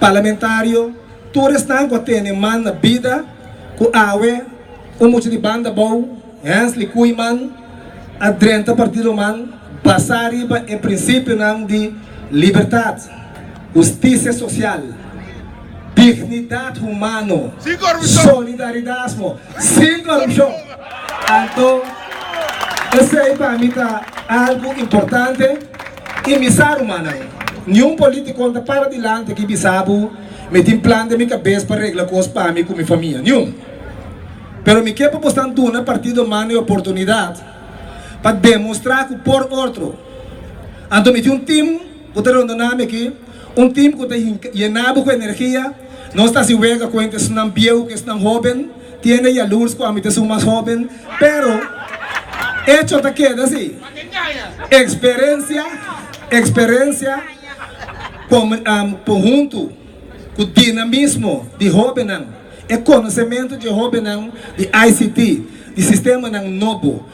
parlamentário, todos estão com a man na vida, com awe, muito de banda bom, Hansli Kuiman, a 30 partido man, passar em princípio de liberdade, justiça social, dignidade humana, solidariedade, sem corrupção. Então, esse aí para mim é algo importante e me sabe, humano. Nenhum político anda para adiante que me sabe, me tem plano de minha cabeça para arreglar coisas para mim com minha família. Nenhum. Pero me quer para uma partido humano e oportunidade para demonstrar que por outro. Então, me tem um time, que está rondando aqui, um time que está llenado com energia, não está se vega com que são viejo, que são jovem, tiene a luz com a que são mais jovem, pero hecho te queda assim, experiência conjunto, com dinamismo de jovem, é conhecimento de jovem de ICT, de sistema novo,